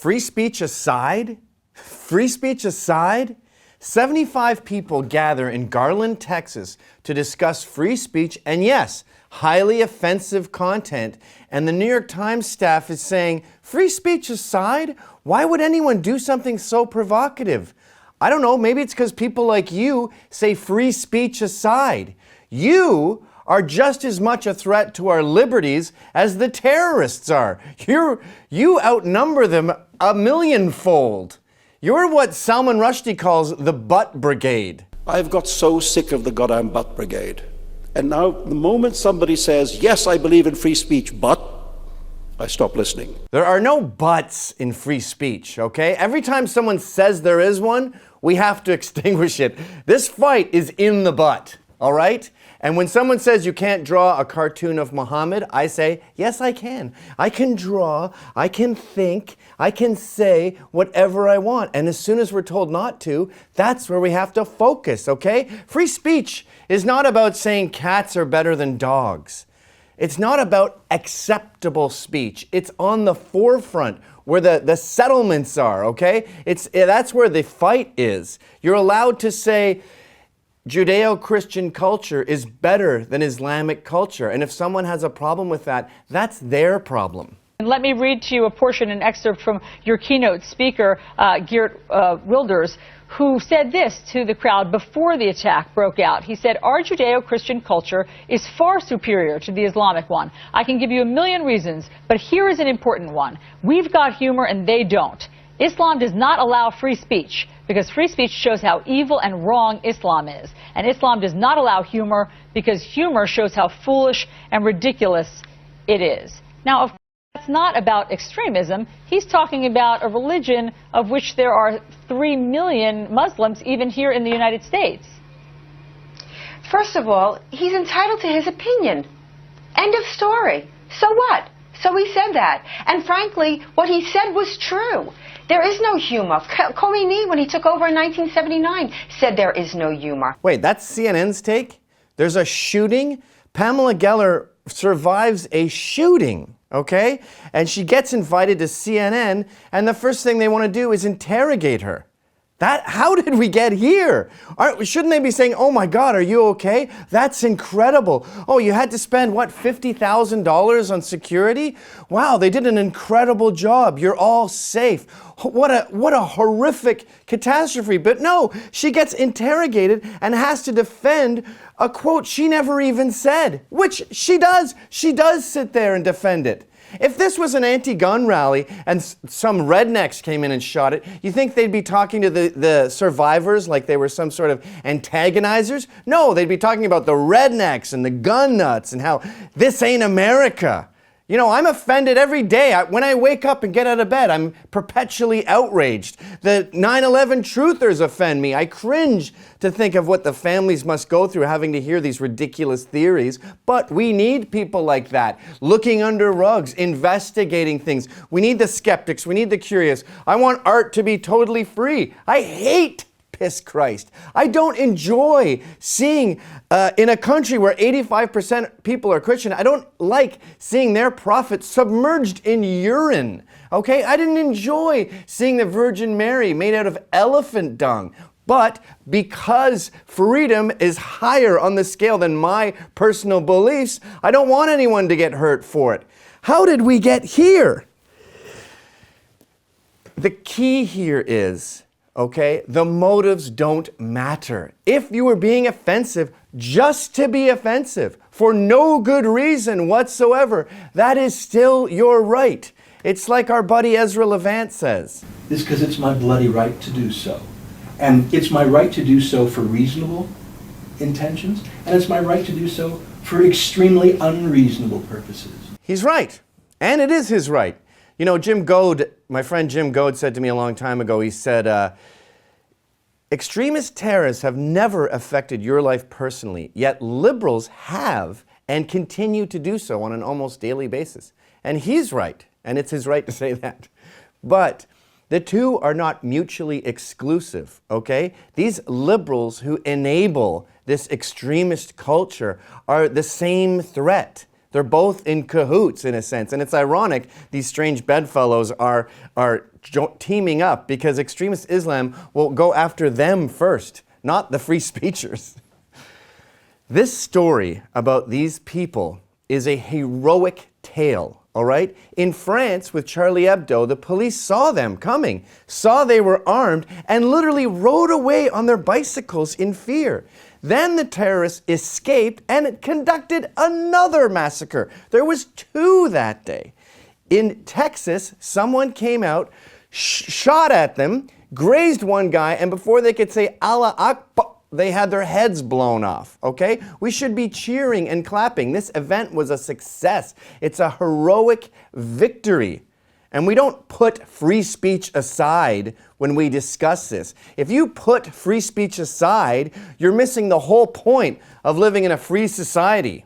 Free speech aside, 75 people gather in Garland, Texas to discuss free speech and, yes, highly offensive content. And the New York Times staff is saying, free speech aside, why would anyone do something so provocative? I don't know, maybe it's because people like you say free speech aside. You are just as much a threat to our liberties as the terrorists are. You outnumber them a millionfold. You're what Salman Rushdie calls the butt brigade. I've got so sick of the goddamn butt brigade. And now, the moment somebody says, yes, I believe in free speech, but, I stop listening. There are no buts in free speech, okay? Every time someone says there is one, we have to extinguish it. This fight is in the butt, all right? And when someone says you can't draw a cartoon of Muhammad, I say, yes, I can. I can draw, I can think, I can say whatever I want. And as soon as we're told not to, that's where we have to focus, okay? Free speech is not about saying cats are better than dogs. It's not about acceptable speech. It's on the forefront where the settlements are, okay? That's where the fight is. You're allowed to say, Judeo-Christian culture is better than Islamic culture. And if someone has a problem with that, that's their problem. And let me read to you a portion, an excerpt from your keynote speaker, Geert Wilders, who said this to the crowd before the attack broke out. He said, our Judeo-Christian culture is far superior to the Islamic one. I can give you a million reasons, but here is an important one. We've got humor and they don't. Islam does not allow free speech because free speech shows how evil and wrong Islam is. And Islam does not allow humor because humor shows how foolish and ridiculous it is. Now, of course, that's not about extremism. He's talking about a religion of which there are 3 million Muslims even here in the United States. First of all, he's entitled to his opinion. End of story. So what? So he said that. And frankly, what he said was true. There is no humor. Khomeini, when he took over in 1979, said there is no humor. Wait, that's CNN's take? There's a shooting? Pamela Geller survives a shooting, okay? And she gets invited to CNN, and the first thing they want to do is interrogate her. How did we get here? Shouldn't they be saying, oh my God, are you okay? That's incredible. Oh, you had to spend, what, $50,000 on security? Wow, they did an incredible job. You're all safe. What a horrific catastrophe. But no, she gets interrogated and has to defend a quote she never even said, which she does. She does sit there and defend it. If this was an anti-gun rally and some rednecks came in and shot it, you think they'd be talking to the survivors like they were some sort of antagonizers? No, they'd be talking about the rednecks and the gun nuts and how this ain't America. You know, I'm offended every day. When I wake up and get out of bed, I'm perpetually outraged. The 9/11 truthers offend me. I cringe to think of what the families must go through having to hear these ridiculous theories. But we need people like that, looking under rugs, investigating things. We need the skeptics. We need the curious. I want art to be totally free. I hate piss Christ. I don't enjoy seeing, in a country where 85% people are Christian, I don't like seeing their prophet submerged in urine. Okay? I didn't enjoy seeing the Virgin Mary made out of elephant dung. But because freedom is higher on the scale than my personal beliefs, I don't want anyone to get hurt for it. How did we get here? The key here is, okay, the motives don't matter. If you were being offensive just to be offensive for no good reason whatsoever, that is still your right. It's like our buddy Ezra Levant says. It's because it's my bloody right to do so. And it's my right to do so for reasonable intentions, and it's my right to do so for extremely unreasonable purposes. He's right, and it is his right. You know, Jim Goad, my friend Jim Goad said to me a long time ago, he said, extremist terrorists have never affected your life personally, yet liberals have and continue to do so on an almost daily basis. And he's right, and it's his right to say that. But the two are not mutually exclusive, okay? These liberals who enable this extremist culture are the same threat. They're both in cahoots in a sense. And it's ironic these strange bedfellows are teaming up because extremist Islam will go after them first, not the free speechers. This story about these people is a heroic tale, all right? In France with Charlie Hebdo, the police saw them coming, saw they were armed, and literally rode away on their bicycles in fear. Then the terrorists escaped and conducted another massacre. There was 2 that day. In Texas, someone came out, shot at them, grazed one guy, and before they could say Allah Akbar, they had their heads blown off, okay? We should be cheering and clapping. This event was a success. It's a heroic victory. And we don't put free speech aside when we discuss this. If you put free speech aside, you're missing the whole point of living in a free society.